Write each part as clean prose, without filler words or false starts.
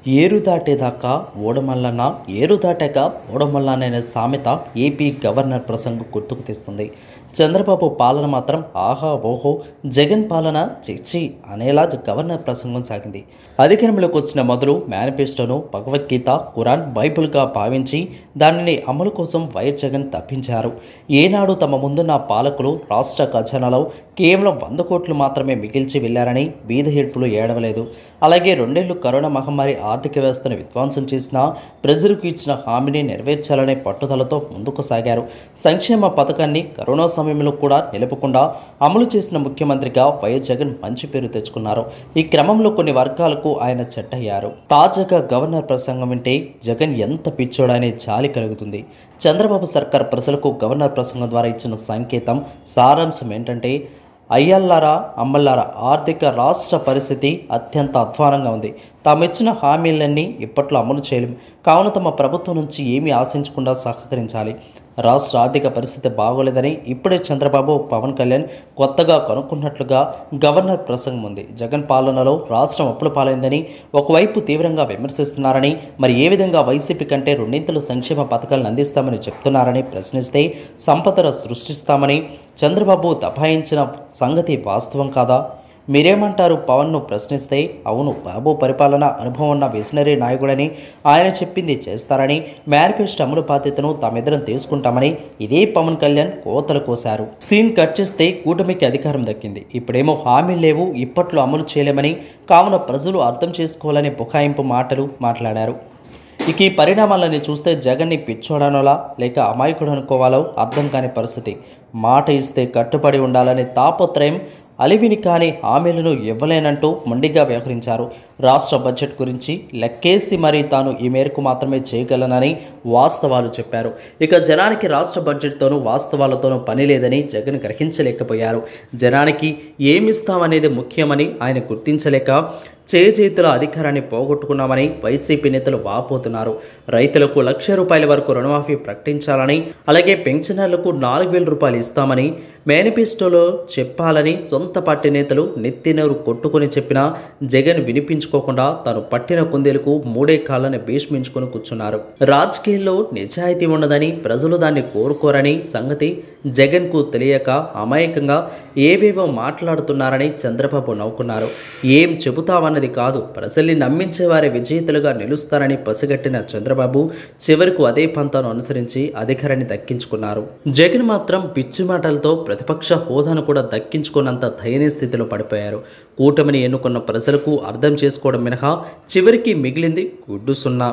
ఏరు దాటేదాకా ఓడమల్లన్న ఏరు దాటాక ఓడమల్లన్న అనే సామెత ఏపీ గవర్నర్ ప్రసంగం గుర్తుకు తెస్తుంది. చంద్రబాబు పాలన మాత్రం ఆహా ఓహో, జగన్ పాలన చిచ్చి అనేలా గవర్నర్ ప్రసంగం సాగింది. అధికారంలోకి వచ్చిన మొదలు మేనిఫెస్టోను భగవద్గీత, ఖురాన్, బైబిల్గా భావించి దానిని అమలు కోసం వైఎస్ జగన్ తప్పించారు. ఏనాడు తమ ముందున్న పాలకులు రాష్ట్ర ఖజానాలో కేవలం 100 కోట్లు మాత్రమే మిగిల్చి వెళ్లారని వీధి ఏడ్పులు ఏడవలేదు. అలాగే 2 ఏళ్లు కరోనా మహమ్మారి ఆర్థిక వ్యవస్థను విధ్వంసం చేసిన ప్రజలకు ఇచ్చిన హామీని నెరవేర్చాలనే పట్టుదలతో ముందుకు సాగారు. సంక్షేమ పథకాన్ని కరోనా సమయంలో కూడా నిలుపకుండా అమలు చేసిన ముఖ్యమంత్రిగా వైఎస్ జగన్ మంచి పేరు తెచ్చుకున్నారు. ఈ క్రమంలో కొన్ని వర్గాలకు ఆయన చెడ్డయ్యారు. తాజాగా గవర్నర్ ప్రసంగం వింటే జగన్ ఎంత పిచ్చోడనే జాలి కలుగుతుంది. చంద్రబాబు సర్కార్ ప్రజలకు గవర్నర్ ప్రసంగం ద్వారా ఇచ్చిన సంకేతం, సారాంశం ఏంటంటే, అయ్యల్లారా అమ్మల్లారా, ఆర్థిక రాష్ట్ర పరిస్థితి అత్యంత అధ్వానంగా ఉంది. తామిచ్చిన హామీలన్నీ ఇప్పట్లో అమలు చేయలేం. కావున తమ ప్రభుత్వం నుంచి ఏమీ ఆశించకుండా సహకరించాలి. రాష్ట్ర ఆర్థిక పరిస్థితి బాగోలేదని ఇప్పుడే చంద్రబాబు, పవన్ కళ్యాణ్ కొత్తగా కనుక్కున్నట్లుగా గవర్నర్ ప్రసంగం ఉంది. జగన్ పాలనలో రాష్ట్రం అప్పుల పాలైందని ఒకవైపు తీవ్రంగా విమర్శిస్తున్నారని, మరి ఏ విధంగా వైసీపీ కంటే 2 సంక్షేమ పథకాలను అందిస్తామని చెప్తున్నారని ప్రశ్నిస్తే, సంపద సృష్టిస్తామని చంద్రబాబు దబాయించిన సంగతి వాస్తవం కాదా? మీరేమంటారు? పవన్ను ప్రశ్నిస్తే, అవును, బాబు పరిపాలన అనుభవం ఉన్న విజనరీ నాయకుడని, ఆయన చెప్పింది చేస్తారని, మేనిఫెస్టో అమలు బాధ్యతను తామిద్దరం తీసుకుంటామని ఇదే పవన్ కళ్యాణ్ కోతలు కోశారు. సీన్ కట్ చేస్తే కూటమికి అధికారం దక్కింది. ఇప్పుడేమో హామీలు లేవు, ఇప్పట్లో అమలు చేయలేమని, కావున ప్రజలు అర్థం చేసుకోవాలని బుకాయింపు మాటలు మాట్లాడారు. ఇక ఈ పరిణామాలని చూస్తే జగన్ని పిచ్చోడనోలా లేక అమాయకుడు అనుకోవాలో అర్థం కాని పరిస్థితి. మాట ఇస్తే కట్టుబడి ఉండాలనే తాపత్రయం, అలివిని కాని హామీలను ఇవ్వలేనంటూ మొండిగా వ్యవహరించారు. రాష్ట్ర బడ్జెట్ గురించి లెక్కేసి మరీ తాను ఈ మేరకు మాత్రమే చేయగలనని వాస్తవాలు చెప్పారు. ఇక జనానికి రాష్ట్ర బడ్జెట్తోనూ వాస్తవాలతోనూ పని లేదని జగన్ గ్రహించలేకపోయారు. జనానికి ఏమిస్తామనేది ముఖ్యమని ఆయన గుర్తించలేక చేతుల అధికారాన్ని పోగొట్టుకున్నామని వైసీపీ నేతలు వాపోతున్నారు. రైతులకు ₹1,00,000 వరకు రుణమాఫీ ప్రకటించాలని, అలాగే పెన్షనర్లకు ₹4,000 ఇస్తామని మేనిఫెస్టోలో చెప్పాలని సొంత పార్టీ నేతలు నెత్తినోరు కొట్టుకొని చెప్పినా జగన్ వినిపించుకోకుండా తాను పట్టిన కుందేలకు 3 కాళ్ళని భీష్మించుకొని కూర్చున్నారు. రాజకీయాల్లో నిజాయితీ ఉండదని, ప్రజలు దాన్ని కోరుకోరని సంగతి జగన్కు తెలియక అమాయకంగా ఏవేవో మాట్లాడుతున్నారని చంద్రబాబు నవ్వుకున్నారు. ఏం చెబుతామన్నది కాదు, ప్రజల్ని నమ్మించేవారే విజేతలుగా నిలుస్తారని పసిగట్టిన చంద్రబాబు చివరకు అదే పంతాను అనుసరించి అధికారాన్ని దక్కించుకున్నారు. జగన్ మాత్రం పిచ్చి మాటలతో ప్రతిపక్ష హోదాను కూడా దక్కించుకున్నంత దయనీయ స్థితిలో పడిపోయారు. కూటమిని ఎన్నుకున్న ప్రజలకు అర్థం చేసుకోవడం మినహా చివరికి మిగిలింది గుడ్డు సున్నా.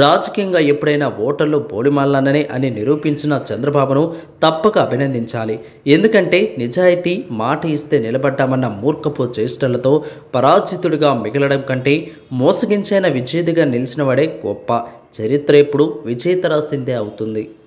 రాజకీయంగా ఎప్పుడైనా ఓటర్లు బోడిమాలననే అని నిరూపించిన చంద్రబాబును తప్పక అభినందించాలి. ఎందుకంటే నిజాయితీ, మాట ఇస్తే నిలబడ్డామన్న మూర్ఖపు చేష్టలతో పరాజితుడిగా మిగలడం కంటే మోసగించైన విజేతగా నిలిచిన వాడే గొప్ప. చరిత్ర ఎప్పుడు విజేత రాసిందే అవుతుంది.